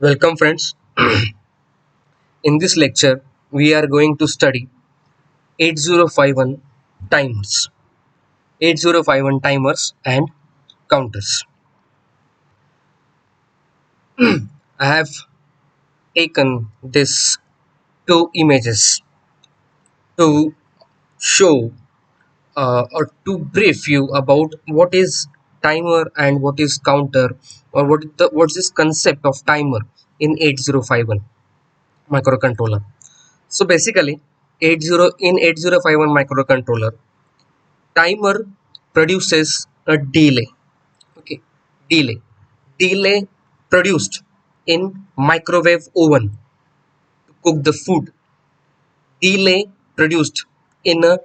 Welcome friends. In this lecture we are going to study 8051 timers. 8051 timers and counters. I have taken this two images to show or to brief you about what is timer and what is counter, or what's this concept of timer in 8051 microcontroller. So basically 8051 microcontroller, timer produces a delay. Okay, delay delay produced in microwave oven to cook the food, delay produced in a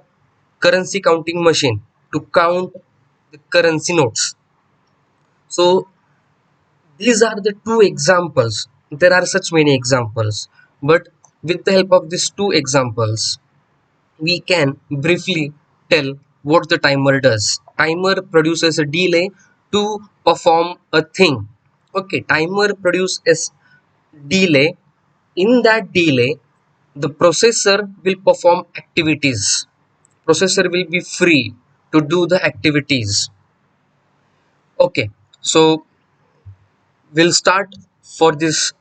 currency counting machine to count the currency notes. So these are the two examples. There are such many examples, but with the help of these two examples we can briefly tell what the timer does. Timer produces a delay to perform a thing. Okay, timer produces delay. In that delay, the processor will perform activities. Processor will be free to do the activities. Okay, so we'll start for this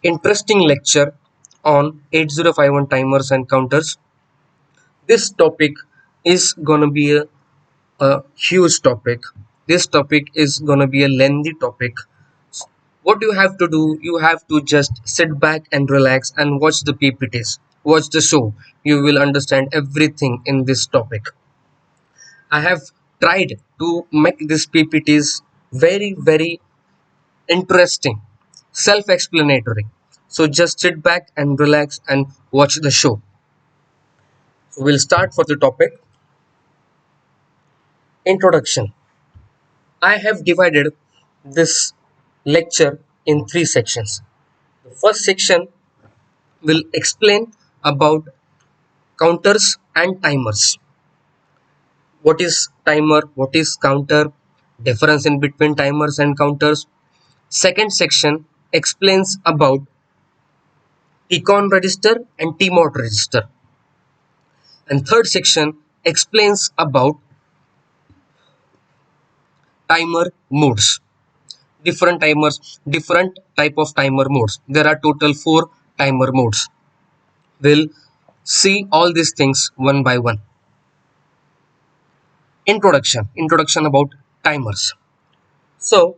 interesting lecture on 8051 timers and counters. This topic is gonna be a huge topic. This topic is gonna be a lengthy topic. What you have to do, you have to just sit back and relax and watch the PPTs, watch the show. You will understand everything in this topic. I have tried to make these PPTs very interesting, self-explanatory. So just sit back and relax and watch the show. So we'll start for the topic. Introduction. I have divided this lecture in three sections. The first section will explain about counters and timers. What is timer? What is counter? Difference in between timers and counters. Second section explains about TCON register and TMOD register. And third section explains about timer modes. Different type of timer modes. There are total 4 timer modes. We'll see all these things one by one. Introduction about timers. So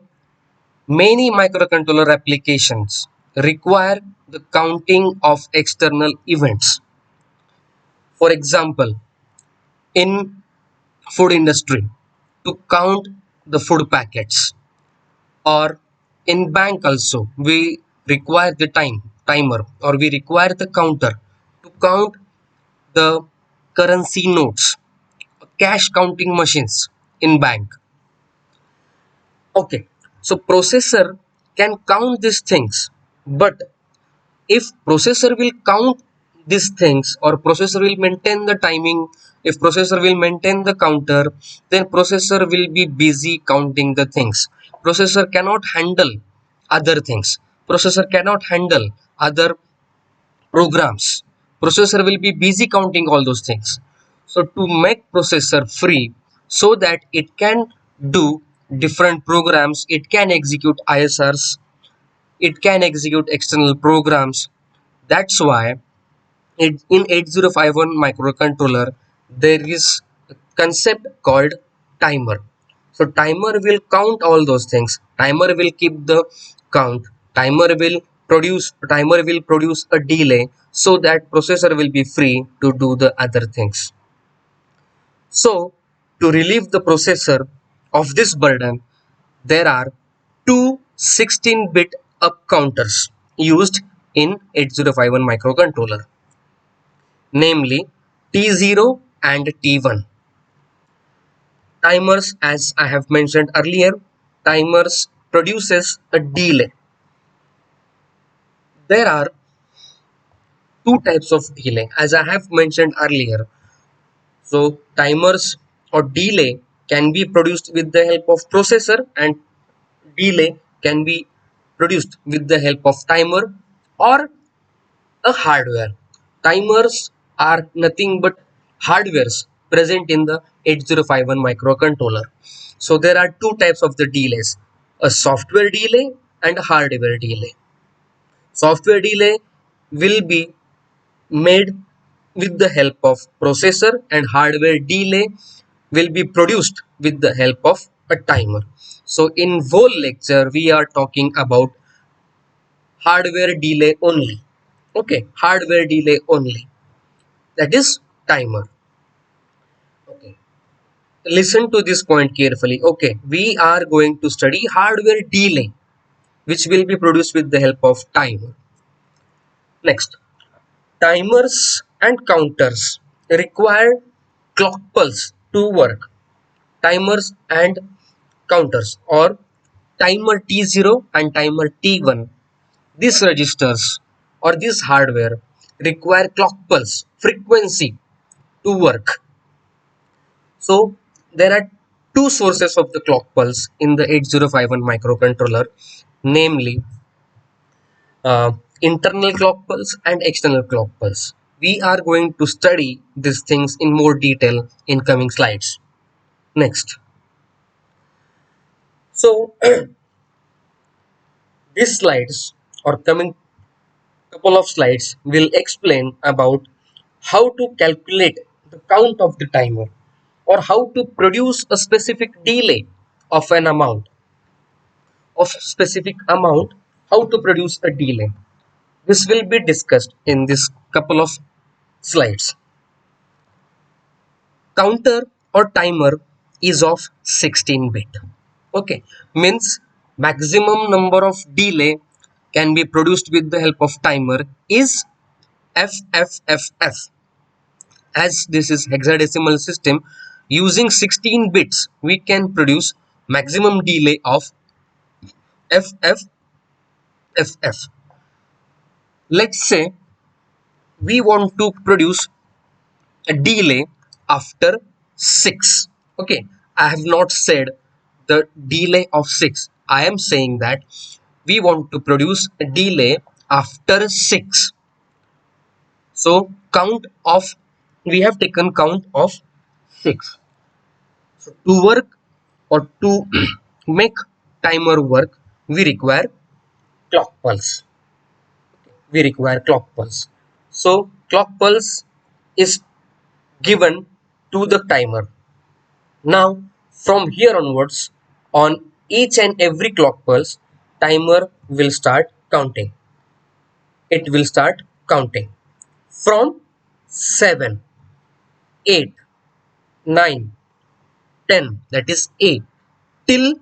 many microcontroller applications require the counting of external events. For example, in food industry, to count the food packets, or in bank also we require the timer, or we require the counter to count the currency notes, cash counting machines in bank. Okay, so processor can count these things, but if processor will count these things, or processor will maintain the timing, if processor will maintain the counter, then processor will be busy counting the things. Processor cannot handle other things. Processor cannot handle other programs. Processor will be busy counting all those things. So to make processor free so that it can do different programs, it can execute ISRs, it can execute external programs. That's why in 8051 microcontroller there is a concept called timer. So timer will count all those things. Timer will keep the count. Timer will produce a delay so that processor will be free to do the other things. So to relieve the processor of this burden, there are two 16-bit up counters used in 8051 microcontroller, namely T0 and T1. Timers, as I have mentioned earlier, timers produces a delay. There are two types of delay, as I have mentioned earlier. So timers or delay can be produced with the help of processor, and delay can be produced with the help of timer or a hardware. Timers are nothing but hardwares present in the 8051 microcontroller. So there are two types of the delays, a software delay and a hardware delay. Software delay will be made with the help of processor, and hardware delay will be produced with the help of a timer. So in whole lecture we are talking about hardware delay only. Okay, hardware delay only, that is timer. Okay, listen to this point carefully. Okay, we are going to study hardware delay which will be produced with the help of timer. Next, timers and counters require clock pulse to work. Timers and counters, or timer T0 and timer T1, these registers or this hardware require clock pulse frequency to work. So there are two sources of the clock pulse in the 8051 microcontroller, namely internal clock pulse and external clock pulse. We are going to study these things in more detail in coming slides. Next, so these slides or coming couple of slides will explain about how to calculate the count of the timer or how to produce a specific delay of an amount of specific amount, how to produce a delay. This will be discussed in this couple of slides. Counter or timer is of 16 bit. Okay, means maximum number of delay can be produced with the help of timer is FFFF. As this is hexadecimal system, using 16 bits we can produce maximum delay of FFFF. Let's say we want to produce a delay after 6. Okay, I have not said the delay of 6. I am saying that we want to produce a delay after 6. So count of, we have taken count of 6. So to work or to make timer work, we require clock pulse. We require clock pulse. So clock pulse is given to the timer. Now from here onwards, on each and every clock pulse, timer will start counting. It will start counting from 7, 8, 9, 10, that is A, till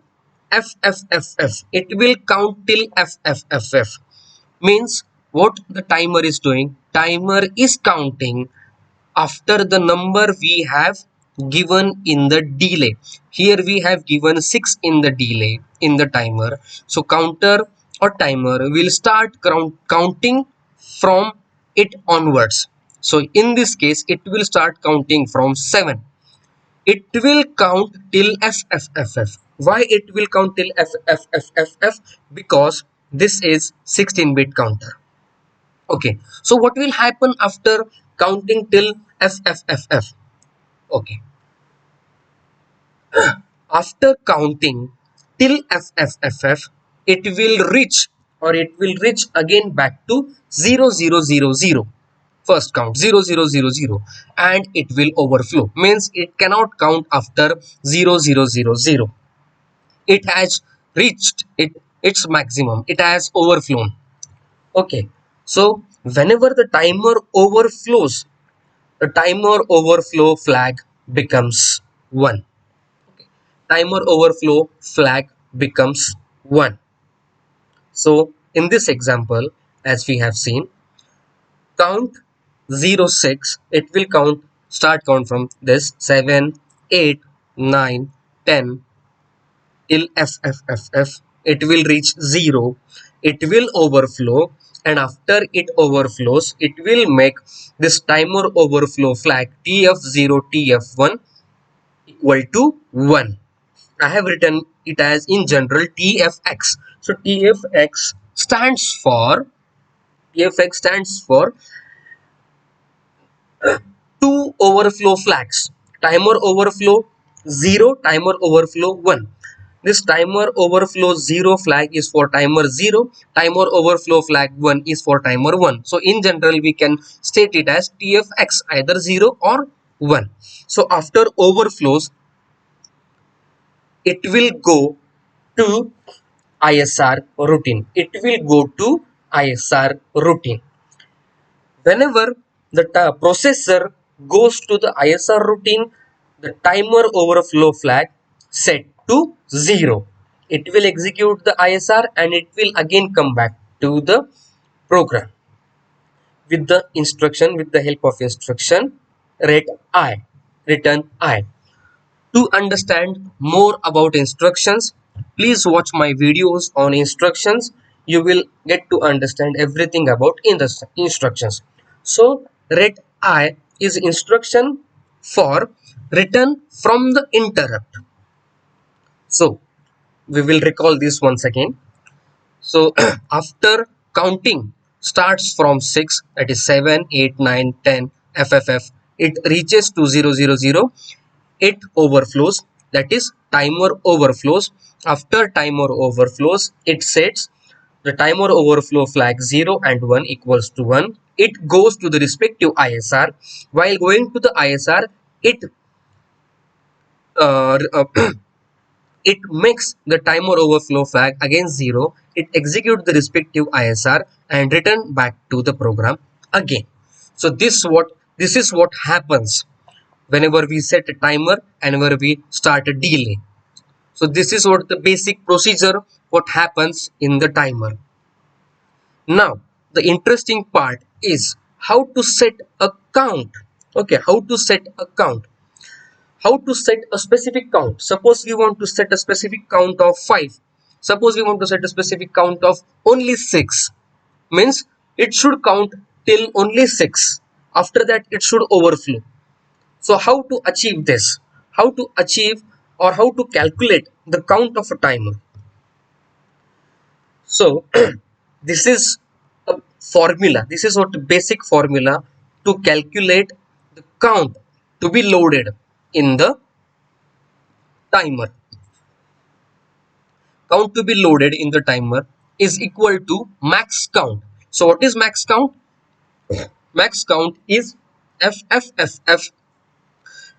FFFF. It will count till FFFF. Means what the timer is doing? Timer is counting after the number we have given in the delay. Here we have given 6 in the delay in the timer. So counter or timer will start counting from it onwards. So in this case it will start counting from 7. It will count till FFFF. Why it will count till FFFF? Because this is 16-bit counter. Okay, so what will happen after counting till FFFF? Okay, after counting till FFFF, it will reach, or it will reach again back to 0000. First count 0000, and it will overflow. Means it cannot count after 0000. It has reached its maximum. It has overflown. Okay, so whenever the timer overflows, the timer overflow flag becomes 1. Timer overflow flag becomes 1. So in this example, as we have seen, count 06, it will start count from this 7, 8, 9, 10 till FFFF. It will reach 0. It will overflow, and after it overflows, it will make this timer overflow flag TF0 TF1 equal to 1. I have written it as in general TFX. So TFX stands for two overflow flags: timer overflow 0, timer overflow 1. This timer overflow 0 flag is for timer 0, timer overflow flag 1 is for timer 1. So in general we can state it as TFX, either 0 or 1. So after overflows it will go to ISR routine. It will go to ISR routine. Whenever the processor goes to the ISR routine, the timer overflow flag set to 0. It will execute the ISR and it will again come back to the program with the help of instruction return I. To understand more about instructions, please watch my videos on instructions. You will get to understand everything about instructions. So, ret I is instruction for return from the interrupt. So, we will recall this once again. So, after counting starts from 6, that is 7, 8, 9, 10, FFF, it reaches to 000. It overflows, that is timer overflows. After timer overflows, it sets the timer overflow flag 0 and 1 equals to 1. It goes to the respective ISR. While going to the ISR, it uh, uh, it makes the timer overflow flag again 0. It executes the respective ISR and return back to the program again. So this is what happens whenever we set a timer and whenever we start a delay. So this is what the basic procedure what happens in the timer. Now the interesting part is how to set a count. Okay, how to set a count. How to set a specific count. Suppose we want to set a specific count of 5. Suppose we want to set a specific count of only 6. Means it should count till only 6. After that it should overflow. So how to achieve this? How to achieve or how to calculate the count of a timer? So this is a formula. This is what the basic formula to calculate the count to be loaded in the timer. Count to be loaded in the timer is equal to max count. So what is max count? Max count is FFFF.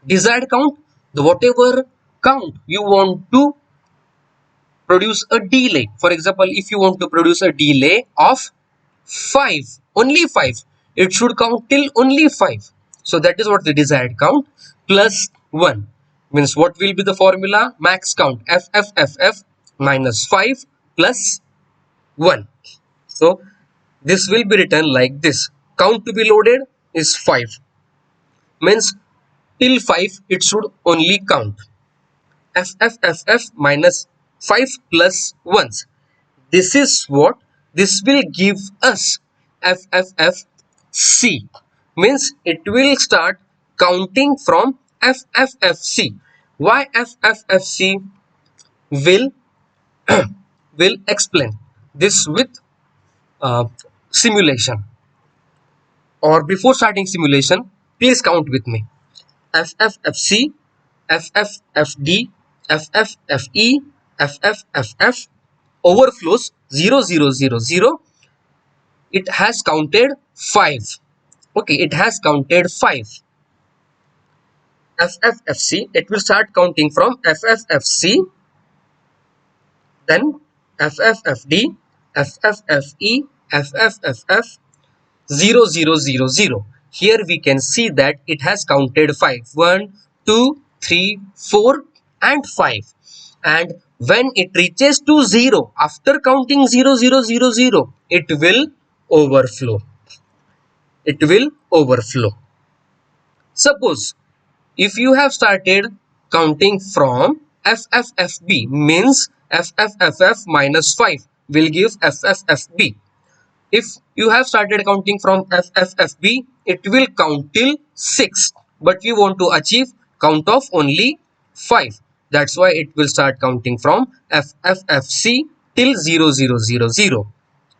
Desired count, the whatever count you want to produce a delay. For example, if you want to produce a delay of 5, only 5, it should count till only 5. So that is what the desired count plus 1 means. What will be the formula? Max count FFFF minus 5 plus 1. So this will be written like this. Count to be loaded is 5, means till 5 it should only count. FFFF minus 5 plus 1s. This is what this will give us. FFFC means it will start counting from FFFC. Why FFFC? Will will explain this with uh, simulation. Or before starting simulation, please count with me. FFFC, FFFD, FFFE, FFFF overflows 0000. It has counted 5. Okay, it has counted 5. FFFC, it will start counting from FFFC, then FFFD, FFFE, FFFF 0000. Here we can see that it has counted 5. 1, 2, 3, 4 and 5. And when it reaches to 0, after counting 0000, it will overflow. It will overflow. Suppose if you have started counting from FFFB, means FFFF minus 5 will give FFFB. If you have started counting from FFFB, it will count till 6, but we want to achieve count of only 5. That's why it will start counting from FFFC till 0000.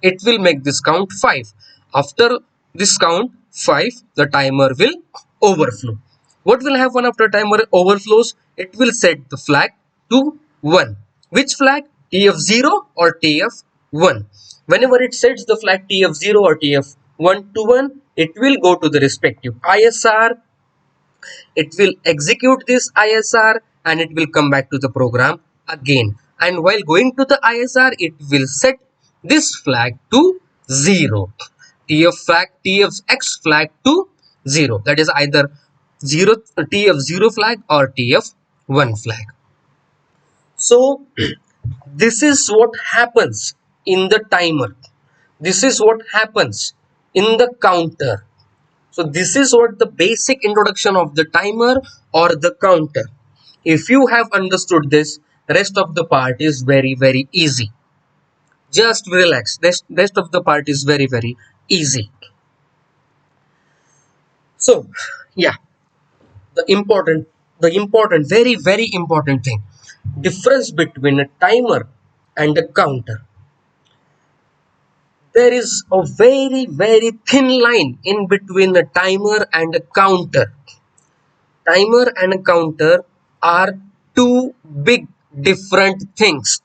It will make this count 5. After this count 5, the timer will overflow. What will happen after timer overflows? It will set the flag to 1. Which flag? TF0 or TF1. Whenever it sets the flag TF0 or TF1 to 1, it will go to the respective ISR. It will execute this ISR and it will come back to the program again. And while going to the ISR, it will set this flag to 0. TFX flag to 0. That is either 0 TF0 flag or TF1 flag. So this is what happens in the timer. This is what happens in the counter. So this is what the basic introduction of the timer or the counter. If you have understood this, rest of the part is very easy. Just relax. Rest of the part is very easy. So yeah, the important, very important thing. Difference between a timer and a counter. There is a very thin line in between a timer and a counter. Timer and a counter are two big different things,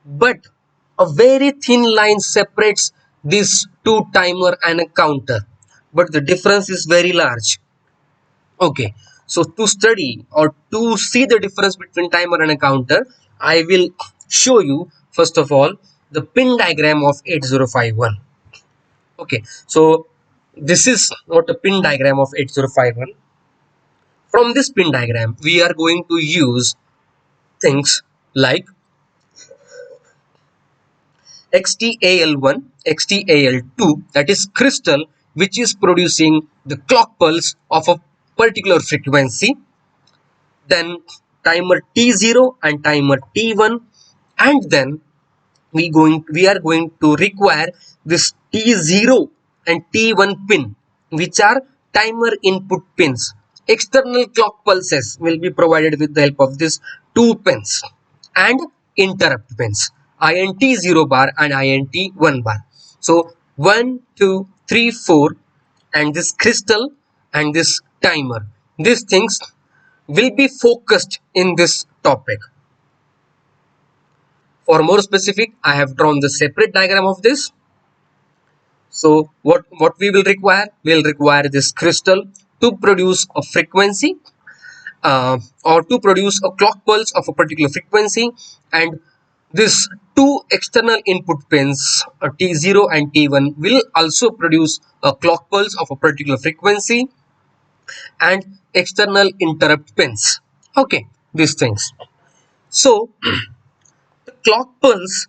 but a very thin line separates these two, timer and a counter, but the difference is very large. Okay, so to study or to see the difference between timer and a counter, I will show you first of all the pin diagram of 8051. Okay, so this is what a pin diagram of 8051. From this pin diagram, we are going to use things like XTAL1, XTAL2, that is crystal, which is producing the clock pulse of a particular frequency. Then timer T0 and timer T1, and then we are going to require this T0 and T1 pin, which are timer input pins. External clock pulses will be provided with the help of these two pins, and interrupt pins, INT0 bar and INT1 bar. So 1, 2, 3, 4, and this crystal and this timer. These things will be focused in this topic. For more specific, I have drawn the separate diagram of this. So what we will require? We'll require this crystal to produce a frequency or to produce a clock pulse of a particular frequency, and this two external input pins T0 and T1 will also produce a clock pulse of a particular frequency, and external interrupt pins. Okay, these things. So the clock pulse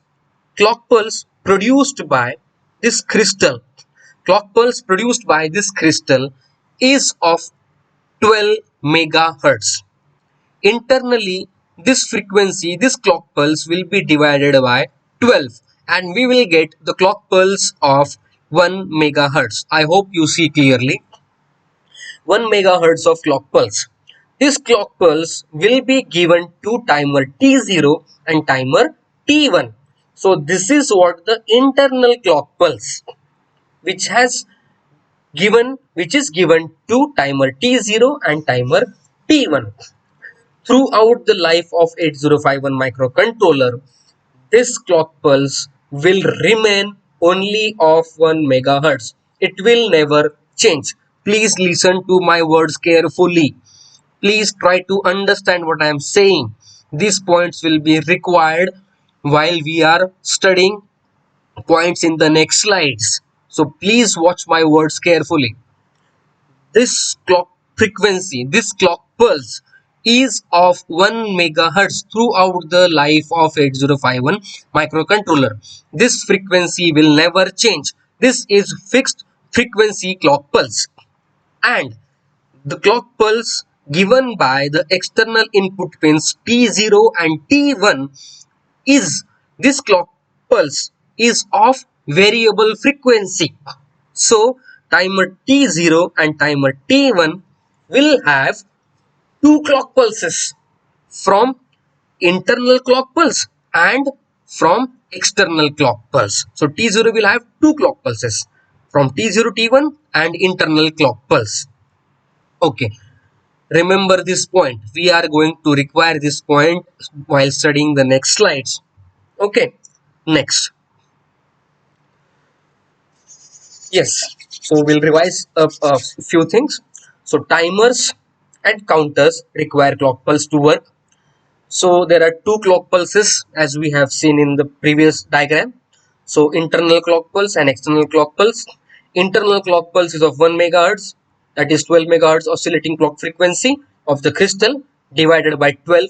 produced by this crystal is of 12 megahertz. Internally, this frequency, this clock pulse will be divided by 12, and we will get the clock pulse of 1 megahertz. I hope you see clearly. 1 megahertz of clock pulse. This clock pulse will be given to timer T0 and timer T1. So this is what the internal clock pulse which is given to timer T0 and timer T1. Throughout the life of 8051 microcontroller, this clock pulse will remain only of 1 megahertz. It will never change. Please listen to my words carefully. Please try to understand what I am saying. These points will be required while we are studying points in the next slides. So please watch my words carefully. This clock frequency, this clock pulse is of 1 megahertz throughout the life of 8051 microcontroller. This frequency will never change. This is fixed frequency clock pulse, and the clock pulse given by the external input pins T0 and T1 is, this clock pulse is of variable frequency. So timer T0 and timer T1 will have two clock pulses from internal clock pulse and from external clock pulse. So T0 will have two clock pulses from T0 T1 and internal clock pulse. Okay, remember this point. We are going to require this point while studying the next slides. Okay, next. Yes, so we'll revise a few things. So timers and counters require clock pulse to work. So there are two clock pulses as we have seen in the previous diagram. So internal clock pulse and external clock pulse. Internal clock pulse is of 1 megahertz, that is 12 megahertz oscillating clock frequency of the crystal divided by 12.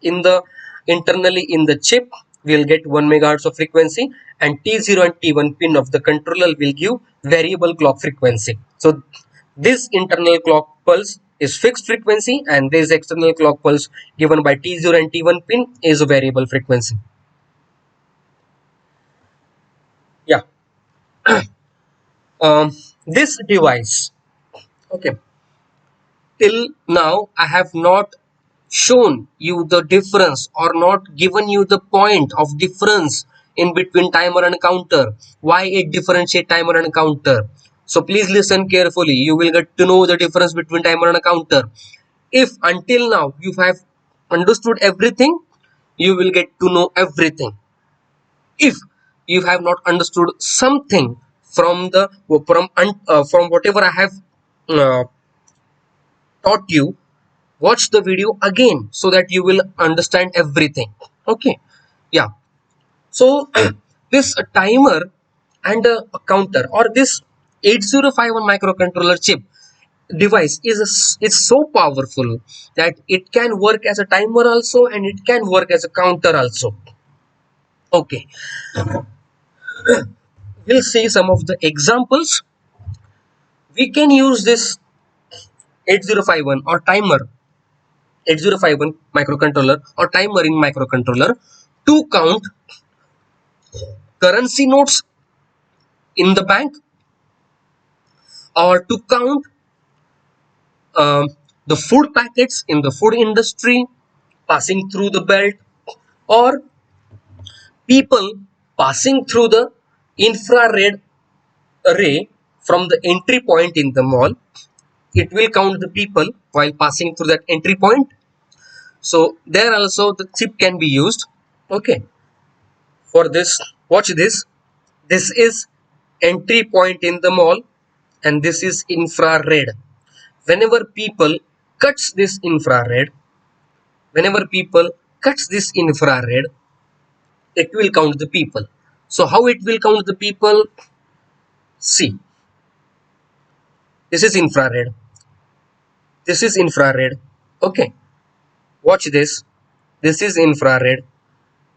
In the internally in the chip we'll get 1 megahertz of frequency, and T0 and T1 pin of the controller will give variable clock frequency. So this internal clock pulse is fixed frequency, and this external clock pulse given by T0 and T1 pin is a variable frequency. Yeah. This device, okay, till now I have not shown you the difference or not given you the point of difference in between timer and counter, why it differentiate timer and counter. So please listen carefully, you will get to know the difference between timer and counter. If until now you have understood everything, you will get to know everything. If you have not understood something from the from whatever I have uh, taught you, watch the video again so that you will understand everything. Okay, yeah. So this timer and a counter, or this 8051 microcontroller chip device is so powerful that it can work as a timer also, and it can work as a counter also. Okay, we'll see some of the examples. We can use this 8051 or timer, 8051 microcontroller or timer in microcontroller to count currency notes in the bank, or to count um, the food packets in the food industry passing through the belt, or people passing through the infrared array from the entry point in the mall. It will count the people while passing through that entry point. So there also the chip can be used. Okay, for this, watch this. This is entry point in the mall, and this is infrared. Whenever people cuts this infrared, whenever people cuts this infrared, it will count the people. So how it will count the people? See, this is infrared, this is infrared. Okay, watch this. This is infrared,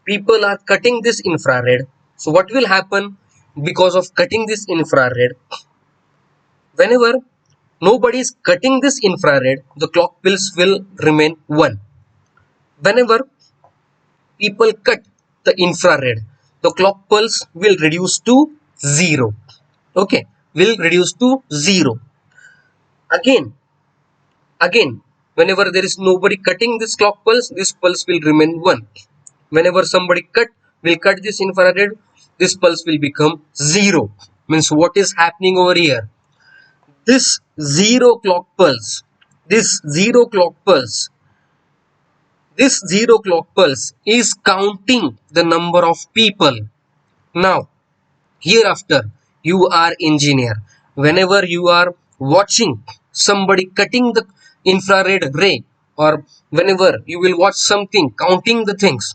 people are cutting this infrared. So what will happen? Because of cutting this infrared, whenever nobody is cutting this infrared, the clock pulse will remain 1. Whenever people cut the infrared, the clock pulse will reduce to 0. Okay, will reduce to 0. Again again whenever there is nobody cutting this clock pulse, this pulse will remain 1. Whenever somebody cut this infrared, this pulse will become 0. Means what is happening over here? This zero clock pulse, this zero clock pulse this zero clock pulse is counting the number of people. Now hereafter, you are engineer, whenever you are watching somebody cutting the infrared ray, or whenever you will watch something counting the things,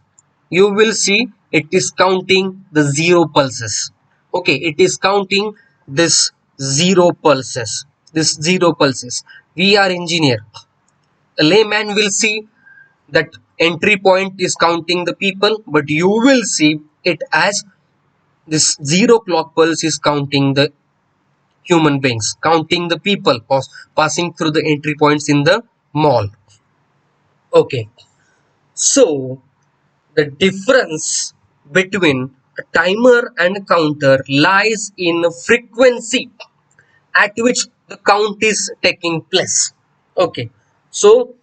you will see it is counting the zero pulses. Okay, it is counting this zero pulses, this zero pulses. We are engineer, a layman will see that entry point is counting the people, but you will see it as this zero clock pulse is counting the human beings, counting the people passing through the entry points in the mall. Okay, so the difference between a timer and a counter lies in the frequency at which the count is taking place. Okay, so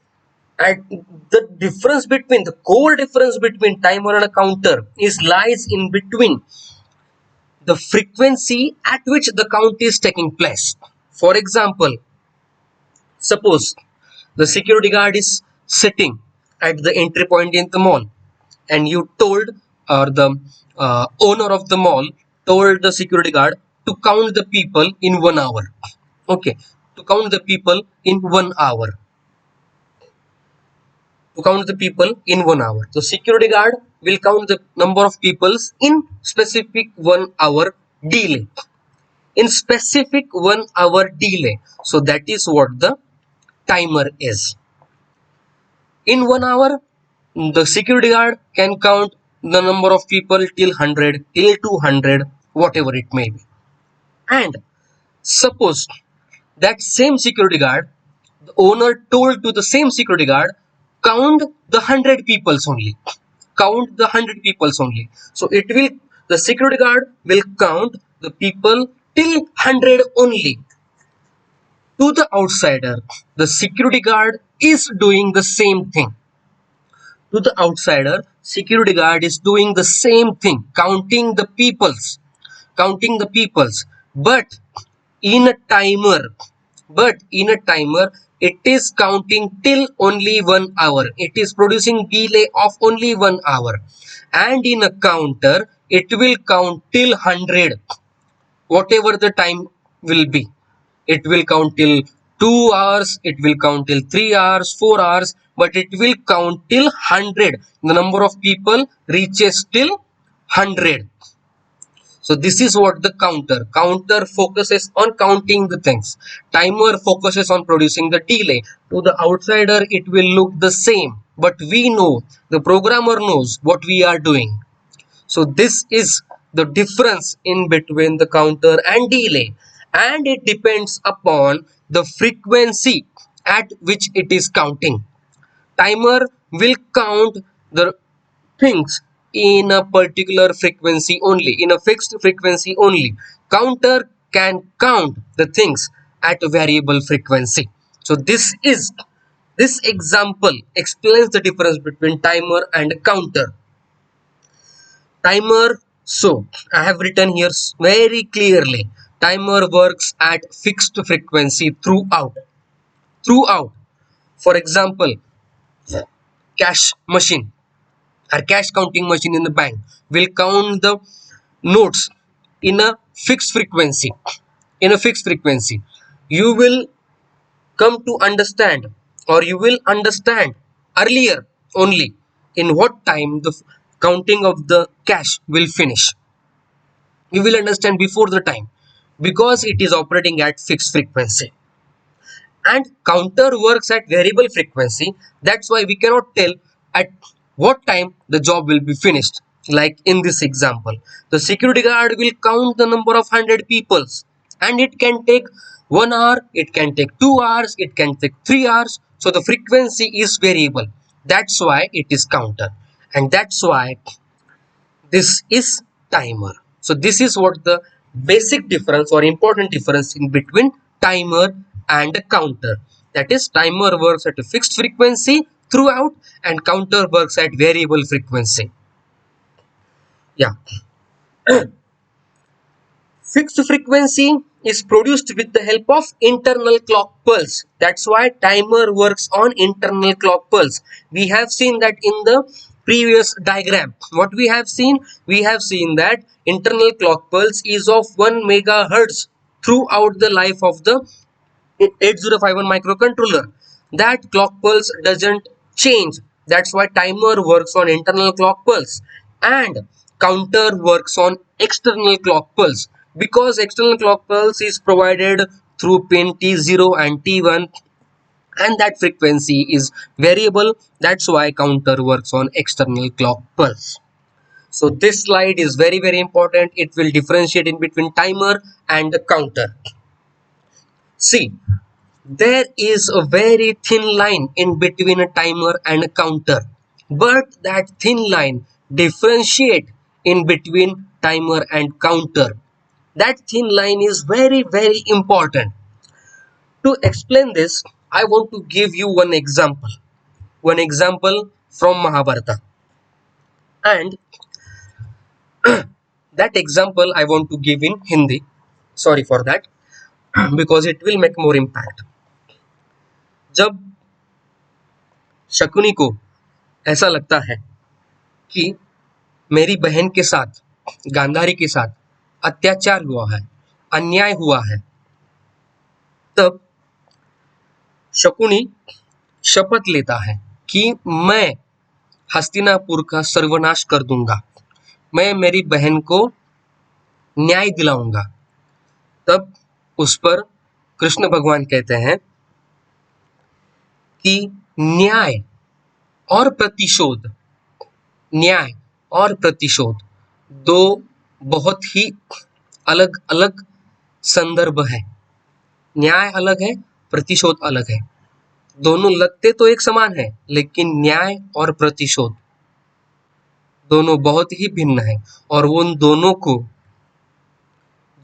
And the difference between the core difference between timer and a counter is lies in between the frequency at which the count is taking place. For example, suppose the security guard is sitting at the entry point in the mall, and you told, or the owner of the mall told the security guard to count the people in 1 hour. Okay, to count the people in 1 hour. To count the people in 1 hour. The security guard will count the number of people in specific 1 hour delay. In specific 1 hour delay. So that is what the timer is. In 1 hour, the security guard can count the number of people till 100, till 200, whatever it may be. And suppose that same security guard, the owner told to the same security guard, count the 100 peoples only. Count the 100 peoples only. So it will, the security guard will count the people till 100 only. To the outsider, the security guard is doing the same thing. To the outsider, security guard is doing the same thing, counting the peoples. But in a timer, it is counting till only 1 hour. It is producing delay of only 1 hour. And in a counter, it will count till 100, whatever the time will be. It will count till 2 hours, it will count till 3 hours, 4 hours, but it will count till 100. The number of people reaches till 100. So this is what the counter focuses on counting the things. Timer focuses on producing the delay. To the outsider, it will look the same, but we know, the programmer knows what we are doing. So this is the difference in between the counter and delay, and it depends upon the frequency at which it is counting. Timer will count the things in a particular frequency only, in a fixed frequency only. Counter can count the things at a variable frequency. So this example explains the difference between timer and counter. Timer, so I have written here very clearly, timer works at fixed frequency throughout. For example, cash machine or cash counting machine in the bank will count the notes in a fixed frequency. In a fixed frequency, you will come to understand, or you will understand earlier only in what time the counting of the cash will finish. You will understand before the time, because it is operating at fixed frequency. And counter works at variable frequency. That's why we cannot tell at what time the job will be finished. Like in this example, the security guard will count the number of 100 peoples, and it can take 1 hour, it can take 2 hours, it can take 3 hours. So the frequency is variable. That's why it is counter, and that's why this is timer. So this is what the basic difference or important difference in between timer and a counter. That is, timer works at a fixed frequency throughout, and counter works at variable frequency. Yeah. Fixed frequency is produced with the help of internal clock pulse. That's why timer works on internal clock pulse. We have seen that in the previous diagram. What we have seen? We have seen that internal clock pulse is of 1 megahertz throughout the life of the 8051 microcontroller. That clock pulse doesn't change. That's why timer works on internal clock pulse, and counter works on external clock pulse, because external clock pulse is provided through pin T0 and T1, and that frequency is variable. That's why counter works on external clock pulse. So this slide is very important. It will differentiate in between timer and the counter. See, there is a very thin line in between a timer and a counter, but that thin line differentiate in between timer and counter. That thin line is very important. To explain this, I want to give you one example. one example from Mahabharata, and that example I want to give in Hindi. Sorry for that, because it will make more impact. जब शकुनी को ऐसा लगता है कि मेरी बहन के साथ, गांधारी के साथ अत्याचार हुआ है, अन्याय हुआ है, तब शकुनी शपथ लेता है कि मैं हस्तिनापुर का सर्वनाश कर दूंगा, मैं मेरी बहन को न्याय दिलाऊंगा। तब उस पर कृष्ण भगवान कहते हैं कि न्याय और प्रतिशोध, न्याय और प्रतिशोध दो बहुत ही अलग अलग संदर्भ है। न्याय अलग है, प्रतिशोध अलग है। दोनों लगते तो एक समान है, लेकिन न्याय और प्रतिशोध दोनों बहुत ही भिन्न है। और उन दोनों को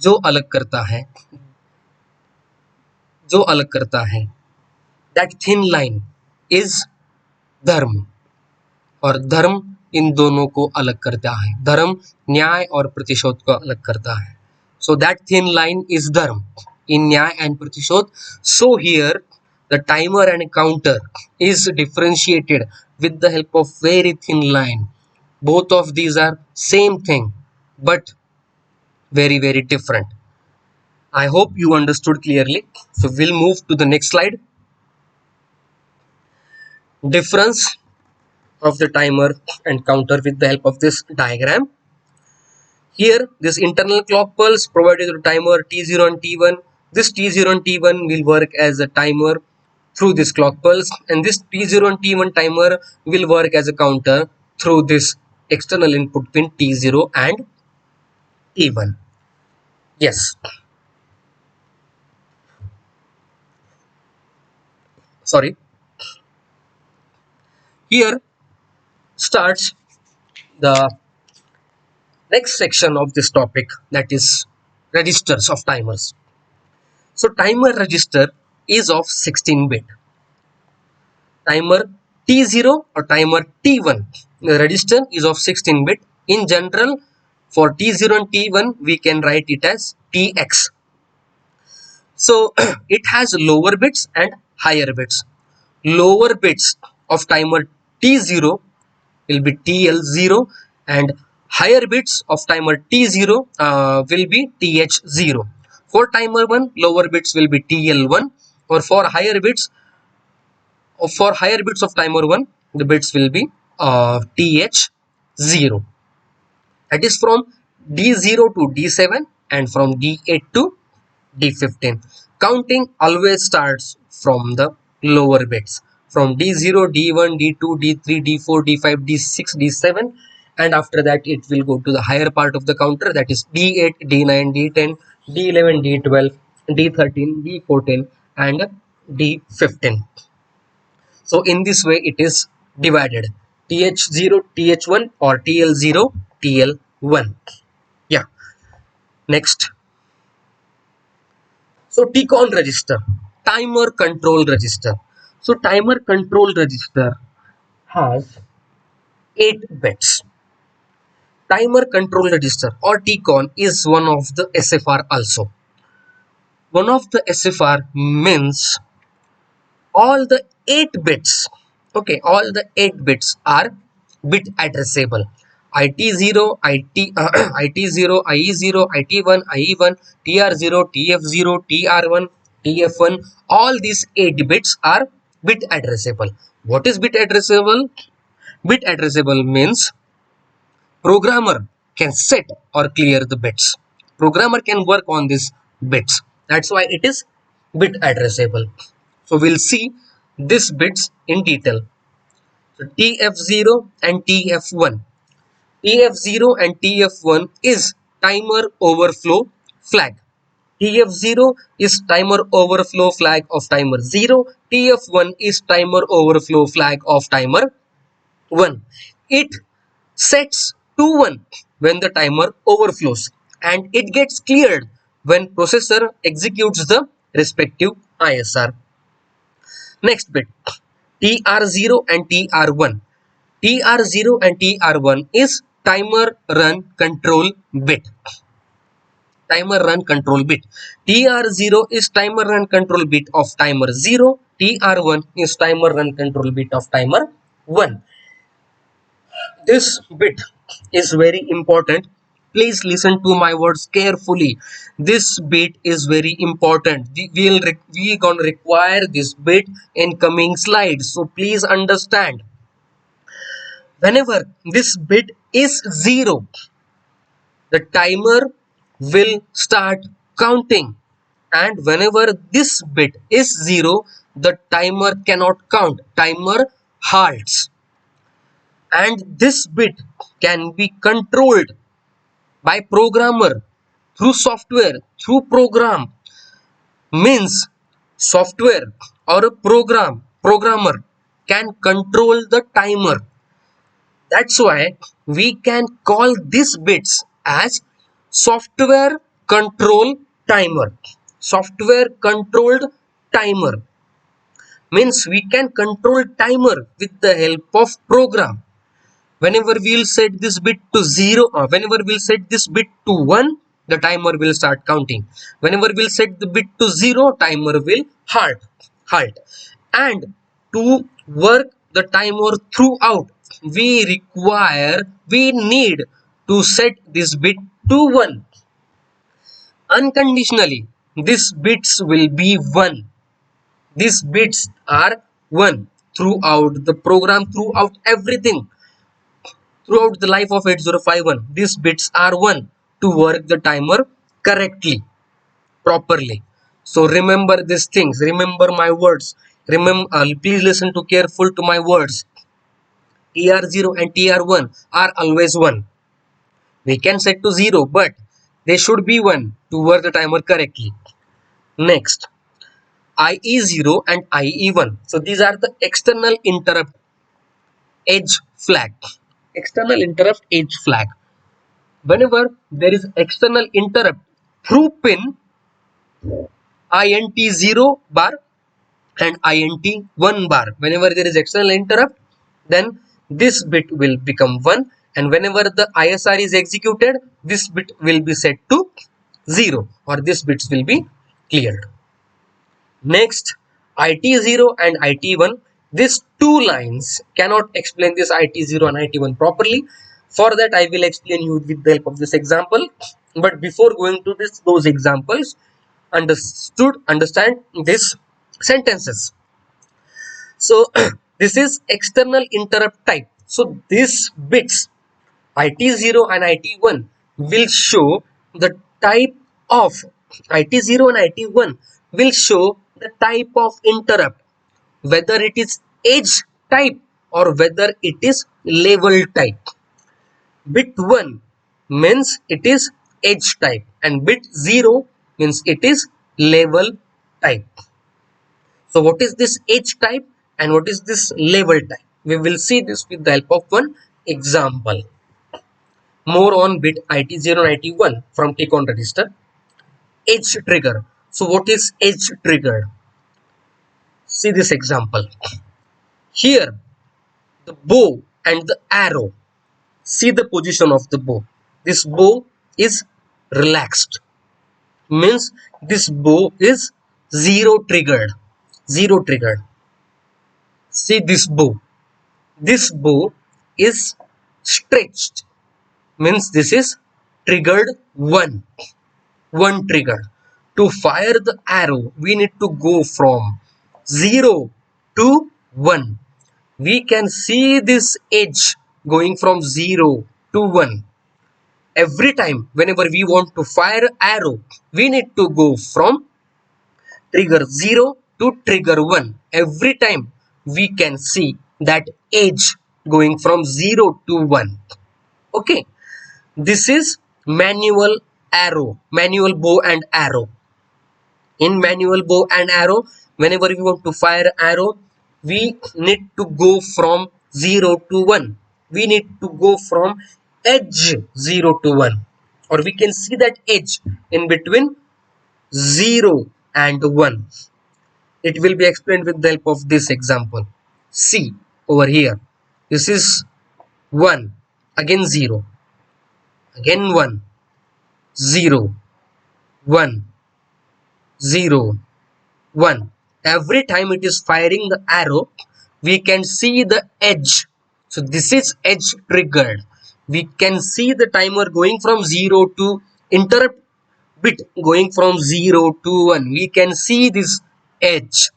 जो अलग करता है, जो अलग करता है, दैट थिन लाइन इज धर्म। और धर्म इन दोनों को अलग करता है। धर्म न्याय और प्रतिशोध को अलग करता है। So that thin line is धर्म in Nyaya and Pratishodh. So here the timer and counter is differentiated with the help of very thin line. Both of these are same thing but very different. I hope you understood clearly. So we'll move to the next slide. Difference of the timer and counter with the help of this diagram. Here, this internal clock pulse provided to the timer T0 and T1. This T0 and T1 will work as a timer through this clock pulse, and this T0 and T1 timer will work as a counter through this external input pin T0 and T1. Yes. Sorry. Here starts the next section of this topic, that is registers of timers. So timer register is of 16-bit. Timer T0 or timer T1, the register is of 16-bit. In general, for T0 and T1 we can write it as TX. So it has lower bits and higher bits. Lower bits of timer T0 will be TL0 and higher bits of timer T0 will be TH0. For timer 1, lower bits will be TL1, or for higher bits of timer 1, the bits will be TH0. That is from D0 to D7 and from D8 to D15. Counting always starts from the lower bits, from D0, D1, D2, D3, D4, D5, D6, D7, and after that it will go to the higher part of the counter, that is D8, D9, D10, D11, D12, D13, D14 and D15. So in this way it is divided, TH0, TH1 or TL0, TL1. Yeah. Next. So TCON register, timer control register. So timer control register has 8 bits. Timer control register or TCON is one of the SFR also. One of the SFR means all the 8 bits, okay, all the 8 bits are bit addressable. IT0, IT0, IE0, IT1, IE1, TR0, TF0, TR1, TF1, all these 8 bits are bit addressable. What is bit addressable? Bit addressable means programmer can set or clear the bits. Programmer can work on these bits. That's why it is bit addressable. So we'll see these bits in detail. So TF0 and TF1. TF0 and TF1 is timer overflow flag. TF0 is timer overflow flag of timer 0. TF1 is timer overflow flag of timer 1. It sets to 1 when the timer overflows and it gets cleared when processor executes the respective ISR. Next bit, TR0 and TR1. TR0 and TR1 is timer run control bit. Timer run control bit. TR0 is timer run control bit of timer 0. TR1 is timer run control bit of timer 1. This bit is very important. Please listen to my words carefully. This bit is very important. We gonna require this bit in coming slides. So please understand. Whenever this bit is 0, the timer will start counting, and whenever this bit is 0, the timer cannot count. Timer halts, and this bit can be controlled by programmer through software, through program. Means software or a programmer can control the timer. That's why we can call these bits as software control timer. Software controlled timer means we can control timer with the help of program. Whenever we'll set this bit to 0, or whenever we'll set this bit to 1, the timer will start counting. Whenever we'll set the bit to 0, timer will halt. And to work the timer throughout, we need to set this bit to 1 unconditionally. These bits will be 1. These bits are 1 throughout the program, throughout everything, throughout the life of 8051. These bits are 1 to work the timer correctly, properly. So remember these things, remember my words. Remember, please listen to careful to my words. TR0 and TR1 are always 1. We can set to 0, but they should be 1 to work the timer correctly. Next, IE0 and IE1. So these are the external interrupt edge flag. External interrupt edge flag. Whenever there is external interrupt through pin INT0 bar and INT1 bar, whenever there is external interrupt, then this bit will become 1, and whenever the ISR is executed, this bit will be set to 0, or this bits will be cleared. Next, IT0 and IT1. These two lines cannot explain this IT0 and IT1 properly. For that, I will explain you with the help of this example. But before going to those examples, understand these sentences. So this is external interrupt type. So these bits IT0 and IT1 will show the type of IT0 and IT1 will show the type of interrupt, whether it is edge type or whether it is level type. Bit 1 means it is edge type, and bit 0 means it is level type. So what is this edge type and what is this level type? We will see this with the help of one example. More on bit IT0 and IT1 from TCON register. Edge trigger. So what is edge trigger? See this example. Here the bow and the arrow. See the position of the bow. This bow is relaxed. Means this bow is zero triggered. Zero triggered. See this bow. This bow is stretched. Means this is triggered 1. 1 trigger. To fire the arrow, we need to go from 0 to 1. We can see this edge going from 0 to 1. Every time whenever we want to fire arrow, we need to go from trigger 0 to trigger 1. Every time we can see that edge going from 0 to 1. Okay, this is manual arrow, manual bow and arrow. In manual bow and arrow, whenever we want to fire arrow, we need to go from 0 to 1. We need to go from edge 0 to 1, or we can see that edge in between 0 and 1. It will be explained with the help of this example. See over here, this is 1, again 0, again 1, 0, 1, 0, 1. Every time it is firing the arrow, we can see the edge. So this is edge triggered. We can see the timer going from 0 to interrupt bit going from 0 to 1. We can see this edge.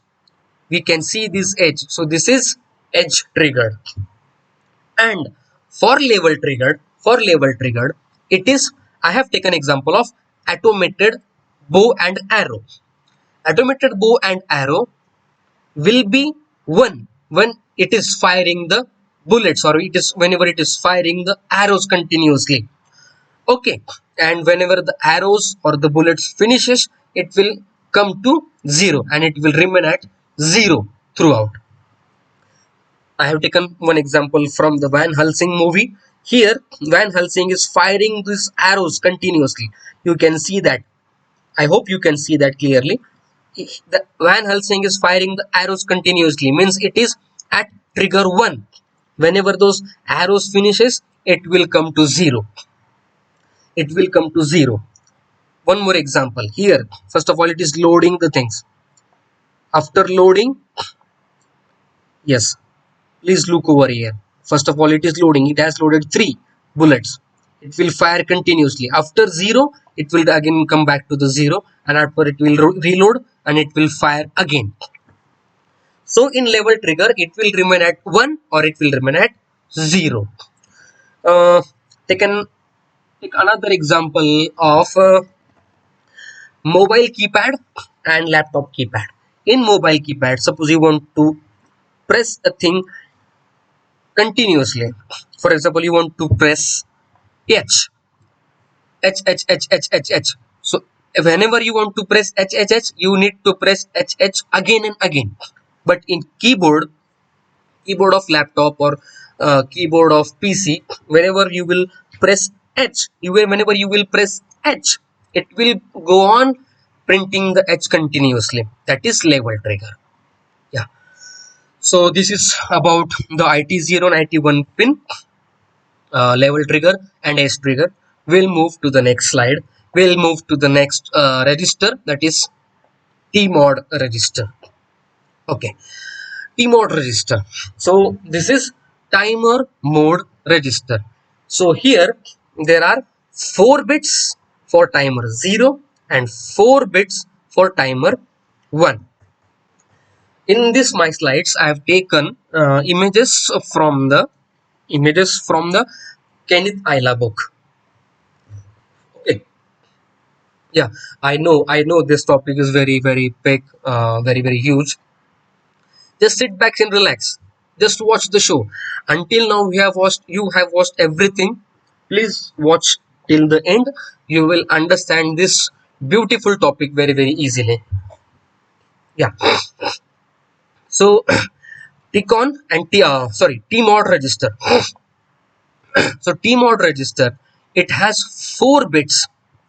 We can see this edge. So this is edge triggered. And for level triggered, it is, I have taken example of automated bow and arrow. Automated bow and arrow will be 1 when it is firing the bullets, or it is whenever it is firing the arrows continuously. Okay, and whenever the arrows or the bullets finishes, it will come to 0 and it will remain at 0 throughout. I have taken one example from the Van Helsing movie. Here Van Helsing is firing these arrows continuously. You can see that. I hope you can see that clearly. The Van Helsing is firing the arrows continuously, means it is at trigger 1. Whenever those arrows finishes, it will come to 0. It will come to 0. One more example here. First of all, it is loading the things. After loading, yes, please look over here. First of all, it is loading. It has loaded 3 bullets. It will fire continuously. After 0, it will again come back to the 0, and after it will reload and it will fire again. So in level trigger, it will remain at 1 or it will remain at 0. Take another example of mobile keypad and laptop keypad. In mobile keypad, suppose you want to press a thing continuously. For example, you want to press H. So whenever you want to press H, you need to press H again and again. But in keyboard of laptop or keyboard of PC, whenever you will press whenever you will press H, it will go on printing the H continuously. That is level trigger. Yeah. So this is about the IT0 and IT1 pin, level trigger and edge trigger. We'll move to the next slide. We'll move to the next register, that is TMOD register. Okay, TMOD register. So this is timer mode register. So here there are 4 bits for timer 0 and 4 bits for timer 1. In this my slides, I have taken images from the Kenneth Isla book. Okay. Yeah, I know this topic is very big, very huge. Just sit back and relax. Just watch the show. Until now, you have watched everything. Please watch till the end. You will understand this beautiful topic very easily. Yeah. So TCON and TMOD register. So TMOD register, it has 4 bits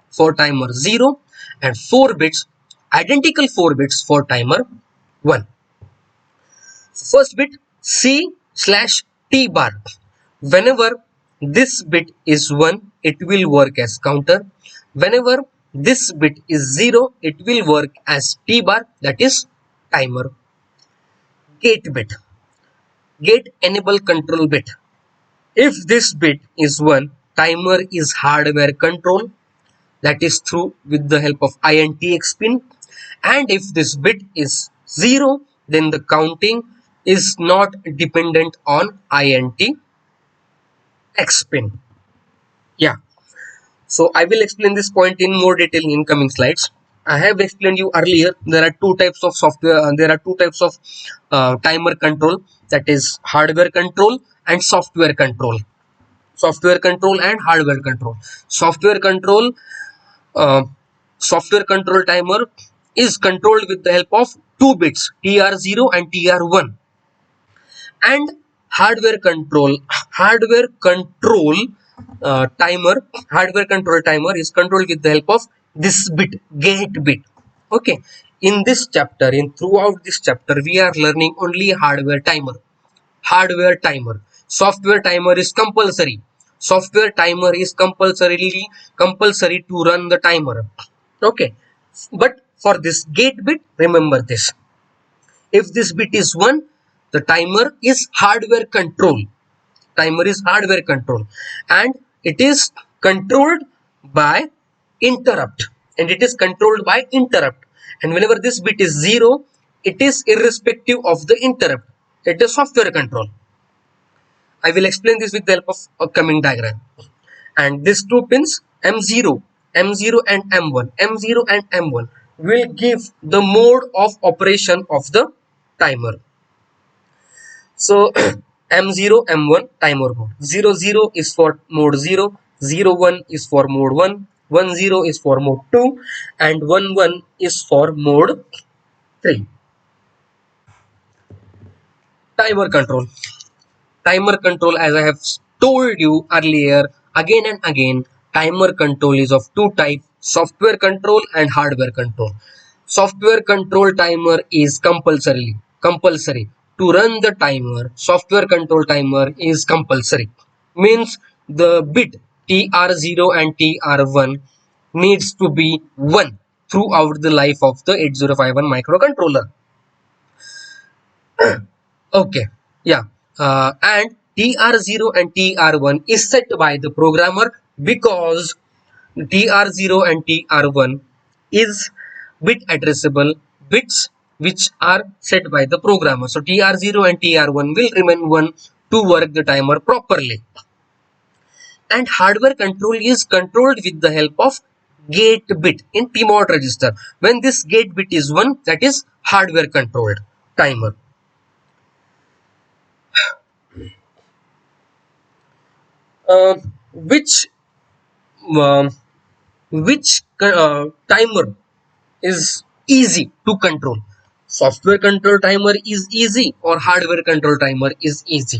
for timer 0 and 4 bits, identical 4 bits for timer 1. First bit C/T bar. Whenever this bit is 1, it will work as counter. Whenever this bit is 0, it will work as T bar, that is timer. Gate bit. Gate enable control bit. If this bit is 1, timer is hardware control, that is through with the help of INTX pin. And if this bit is 0, then the counting is not dependent on INTX pin. Yeah. So I will explain this point in more detail in coming slides. I have explained you earlier, there are 2 types of software, there are 2 types of timer control, that is hardware control and software control. Software control and hardware control. Software control timer is controlled with the help of 2 bits, TR0 and TR1. And hardware control timer is controlled with the help of this bit, gate bit. Okay, throughout this chapter we are learning only hardware timer. hardware timer. Software timer is compulsory. Software timer is compulsory to run the timer. Okay, but for this gate bit, remember this: if this bit is 1, the timer is hardware control. Timer is hardware control, and it is controlled by interrupt, and whenever this bit is 0, it is irrespective of the interrupt. It is software control. I will explain this with the help of a coming diagram. And these two pins, M0, M0 and M1, M0 and M1 will give the mode of operation of the timer. So M0, M1 timer mode. 00 is for mode 0, 01 is for mode 1, 10 is for mode 2, and 11 is for mode 3. Timer control. Timer control, as I have told you earlier, again and again, timer control is of two types: software control and hardware control. Software control timer is compulsory to run the timer. Software control timer is compulsory, means the bit TR0 and TR1 needs to be 1 throughout the life of the 8051 microcontroller. Okay, yeah, and TR0 and TR1 is set by the programmer, because TR0 and TR1 is bit addressable bits which are set by the programmer. So TR0 and TR1 will remain 1 to work the timer properly. And hardware control is controlled with the help of gate bit in PMOD register. When this gate bit is 1, that is hardware controlled timer. Uh, which um, which timer is easy to control? Software control timer is easy or hardware control timer is easy?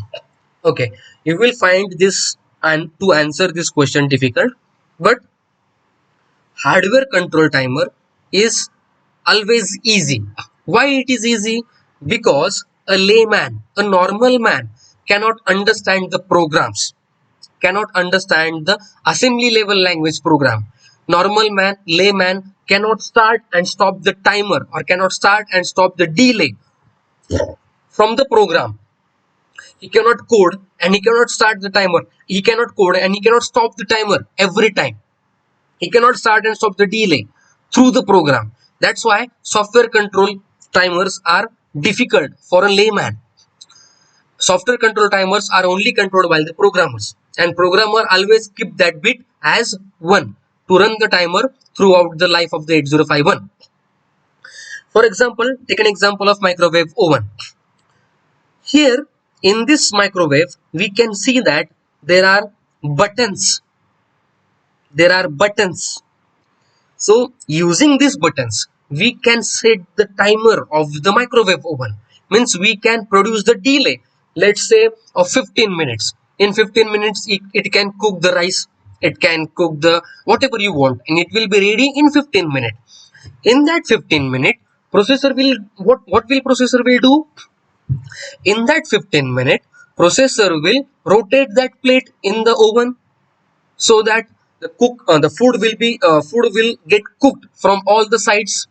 Okay, you will find this, and to answer this question, difficult, but hardware control timer is always easy. Why it is easy? Because a layman, a normal man, cannot understand the programs, cannot understand the assembly level language program. Normal man, layman cannot start and stop the timer, or cannot start and stop the delay from the program. He cannot code and he cannot start the timer. He cannot code and he cannot stop the timer every time. He cannot start and stop the delay through the program. That's why software control timers are difficult for a layman. Software control timers are only controlled by the programmers, and programmer always keep that bit as 1 to run the timer throughout the life of the 8051. For example, take an example of microwave oven. Here in this microwave, we can see that there are buttons. There are buttons. So using these buttons, we can set the timer of the microwave oven. Means we can produce the delay, let's say of 15 minutes. In 15 minutes, it can cook the rice, it can cook the whatever you want, and it will be ready in 15 minutes. In that 15 minute, processor will, what will processor will do? In that 15 minute, processor will rotate that plate in the oven, so that the food will get cooked from all the sides.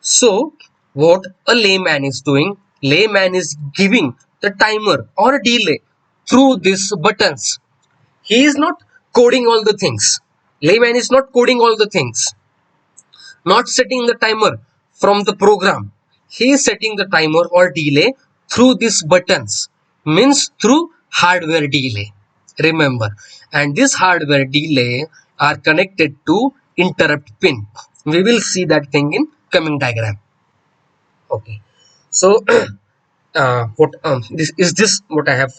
So what a layman is doing, layman is giving the timer or delay through these buttons. He is not coding all the things. Layman is not coding all the things, not setting the timer from the program. He is setting the timer or delay through these buttons, means through hardware delay. Remember, and this hardware delay are connected to interrupt pin. We will see that thing in coming diagram. Okay, so what this what I have